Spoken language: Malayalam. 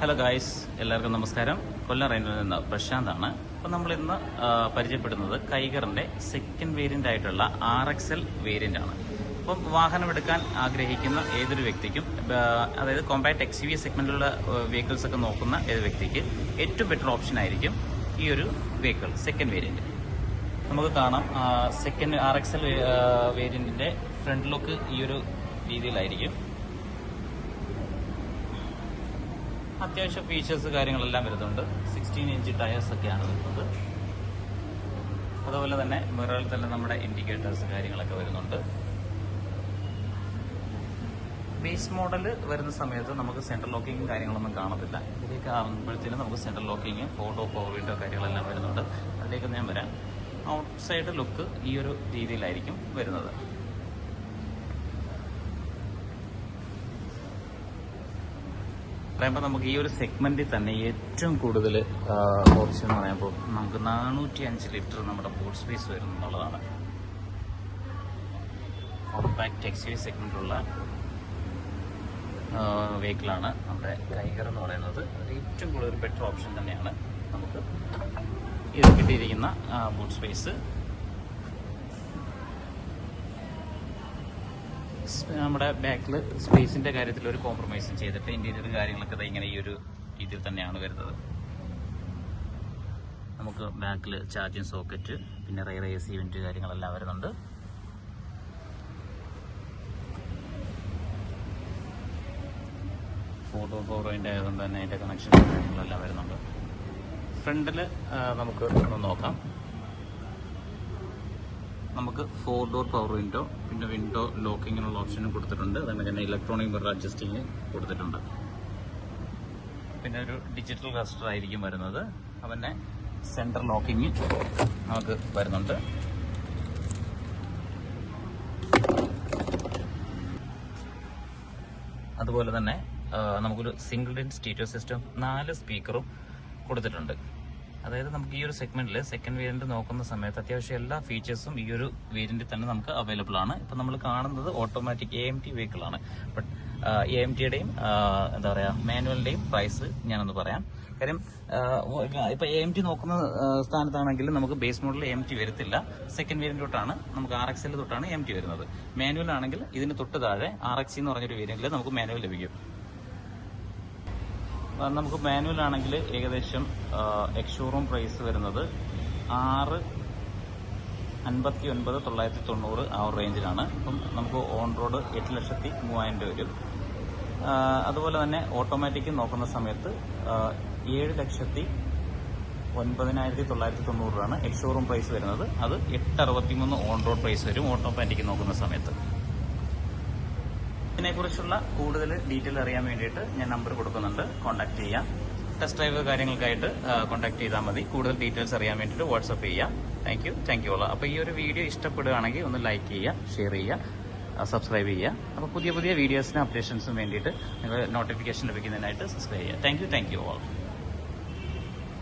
ഹലോ ഗായ്സ്, എല്ലാവർക്കും നമസ്കാരം. കൊല്ലം റെയിനിൽ നിന്ന് പ്രശാന്താണ്. അപ്പോൾ നമ്മളിന്ന് പരിചയപ്പെടുന്നത് കൈഗറിൻ്റെ സെക്കൻഡ് വേരിയൻ്റ് ആയിട്ടുള്ള RXL വേരിയൻ്റ് ആണ്. അപ്പം വാഹനമെടുക്കാൻ ആഗ്രഹിക്കുന്ന ഏതൊരു വ്യക്തിക്കും, അതായത് കോമ്പാക്ട് XUV സെഗ്മെൻറ്റിലുള്ള വെഹിക്കിൾസ് ഒക്കെ നോക്കുന്ന ഏതൊരു വ്യക്തിക്ക് ഏറ്റവും ബെറ്റർ ഓപ്ഷൻ ആയിരിക്കും ഈ ഒരു വെഹിക്കിൾ സെക്കൻഡ് വേരിയൻ്റ്. നമുക്ക് കാണാം സെക്കൻഡ് RXL വേരിയൻറ്റിൻ്റെ ഫ്രണ്ട് ലുക്ക് ഈ ഒരു രീതിയിലായിരിക്കും. അത്യാവശ്യം ഫീച്ചേഴ്സ് കാര്യങ്ങളെല്ലാം വരുന്നുണ്ട്. 16 ഇഞ്ച് ടയേഴ്സ് ഒക്കെയാണ് വരുന്നത്. അതുപോലെ തന്നെ മിററിൽ തന്നെ നമ്മുടെ ഇൻഡിക്കേറ്റേഴ്സ് കാര്യങ്ങളൊക്കെ വരുന്നുണ്ട്. ബേസ് മോഡൽ വരുന്ന സമയത്ത് നമുക്ക് സെൻട്രൽ ലോക്കിങ്ങും കാര്യങ്ങളൊന്നും കാണത്തില്ല. ഇതിലേക്ക് ആകുമ്പോഴത്തേനും നമുക്ക് സെൻട്രൽ ലോക്കിങ്, പവർ വിൻഡോ കാര്യങ്ങളെല്ലാം വരുന്നുണ്ട്. അതിലേക്ക് ഞാൻ വരാം. ഔട്ട് സൈഡ് ലുക്ക് ഈ ഒരു രീതിയിലായിരിക്കും വരുന്നത്. പറയുമ്പോൾ നമുക്ക് ഈ ഒരു സെഗ്മെന്റിൽ തന്നെ ഏറ്റവും കൂടുതൽ ഓപ്ഷൻ എന്ന് പറയുമ്പോൾ നമുക്ക് 405 ലിറ്റർ നമ്മുടെ ബൂട്ട് സ്പേസ് വരും എന്നുള്ളതാണ്. കോമ്പാക്ട് XUV സെഗ്മെന്റിലുള്ള വെഹിക്കിളാണ് നമ്മുടെ കൈഗർ എന്ന് പറയുന്നത്. ഏറ്റവും കൂടുതൽ ബെറ്റർ ഓപ്ഷൻ തന്നെയാണ് നമുക്ക് ഇത് കിട്ടിയിരിക്കുന്ന ബൂട്ട് സ്പേസ്. നമ്മുടെ ബാക്കിൽ സ്പേസിന്റെ കാര്യത്തിൽ ഒരു കോംപ്രമൈസും ചെയ്തിട്ട് ഇന്റീരിയർ കാര്യങ്ങളൊക്കെ ഇങ്ങനെ ഈ ഒരു രീതിയിൽ തന്നെയാണ് വരുന്നത്. നമുക്ക് ബാക്കിൽ ചാർജിങ് സോക്കറ്റ്, പിന്നെ റെയർ AC വെന്റ് കാര്യങ്ങളെല്ലാം വരുന്നുണ്ട്. പവർ വിൻഡോ ആയതുകൊണ്ട് തന്നെ അതിന്റെ കണക്ഷൻ കാര്യങ്ങളെല്ലാം വരുന്നുണ്ട്. ഫ്രണ്ടിൽ നമുക്ക് ഒന്ന് നോക്കാം. നമുക്ക് 4 ഡോർ പവർ വിൻഡോ, പിന്നെ വിൻഡോ ലോക്കിങ്ങിനുള്ള ഓപ്ഷനും കൊടുത്തിട്ടുണ്ട്. അതുകൊണ്ട് തന്നെ ഇലക്ട്രോണിക് മിറർ അഡ്ജസ്റ്റിങ് കൊടുത്തിട്ടുണ്ട്. പിന്നെ ഒരു ഡിജിറ്റൽ ക്ലസ്റ്റർ ആയിരിക്കും വരുന്നത്. അവൻ്റെ സെൻട്രൽ ലോക്കിങ് നമുക്ക് വരുന്നുണ്ട്. അതുപോലെ തന്നെ നമുക്കൊരു സിംഗിൾ ഇൻ സ്റ്റീരിയോ സിസ്റ്റം, 4 സ്പീക്കറും കൊടുത്തിട്ടുണ്ട്. അതായത് നമുക്ക് ഈ ഒരു സെഗ്മെന്റിൽ സെക്കൻഡ് വേരിയന്റ് നോക്കുന്ന സമയത്ത് അത്യാവശ്യം എല്ലാ ഫീച്ചേഴ്സും ഈ ഒരു വേരിയന്റിൽ തന്നെ നമുക്ക് അവൈലബിൾ ആണ്. ഇപ്പം നമ്മൾ കാണുന്നത് ഓട്ടോമാറ്റിക് AMT വെഹിക്കിൾ ആണ്. ബട്ട് AMTയുടെയും എന്താ പറയുക, മാനുവലിന്റെയും പ്രൈസ് ഞാനൊന്ന് പറയാം. കാര്യം ഇപ്പൊ AMT നോക്കുന്ന സ്ഥാനത്താണെങ്കിൽ നമുക്ക് ബേസ് മോഡൽ AMT വരത്തില്ല. സെക്കൻഡ് വേരിയന്റ് തൊട്ടാണ് നമുക്ക് RXL തൊട്ടാണ് AMT വരുന്നത്. മാനുവൽ ആണെങ്കിൽ ഇതിന് തൊട്ട് താഴെ RXC എന്ന് പറഞ്ഞൊരു വേരിയന്റിൽ നമുക്ക് മാനുവൽ ലഭിക്കും. നമുക്ക് മാനുവൽ ആണെങ്കിൽ ഏകദേശം എക്സ്-ഷോറൂം പ്രൈസ് വരുന്നത് 6,59,990 ആ ഒരു റേഞ്ചിലാണ്. അപ്പം നമുക്ക് ഓൺ റോഡ് 8,03,000 വരും. അതുപോലെ തന്നെ ഓട്ടോമാറ്റിക് നോക്കുന്ന സമയത്ത് 7,09,990 എക്സ്-ഷോറൂം പ്രൈസ് വരുന്നത്. അത് 8,63 ഓൺ റോഡ് പ്രൈസ് വരും ഓട്ടോമാറ്റിക് നോക്കുന്ന സമയത്ത്. ഇതിനെക്കുറിച്ചുള്ള കൂടുതൽ ഡീറ്റെയിൽ അറിയാൻ വേണ്ടിയിട്ട് ഞാൻ നമ്പർ കൊടുക്കുന്നുണ്ട്. കോൺടാക്ട് ചെയ്യാം. ടെസ്റ്റ് ഡ്രൈവ് കാര്യങ്ങൾക്കായിട്ട് കോൺടാക്ട് ചെയ്താൽ മതി. കൂടുതൽ ഡീറ്റെയിൽസ് അറിയാൻ വേണ്ടിയിട്ട് വാട്സപ്പ് ചെയ്യാം. Thank you. അപ്പോൾ ഈ ഒരു വീഡിയോ ഇഷ്ടപ്പെടുകയാണെങ്കിൽ ഒന്ന് ലൈക്ക് ചെയ്യുക, ഷെയർ ചെയ്യുക, സബ്സ്ക്രൈബ് ചെയ്യുക. അപ്പോൾ പുതിയ വീഡിയോസിനും അപ്ഡേഷൻസിനും വേണ്ടിയിട്ട് നിങ്ങൾ നോട്ടിഫിക്കേഷൻ ലഭിക്കുന്നതിനായിട്ട് സബ്സ്ക്രൈബ് ചെയ്യുക. Thank you all.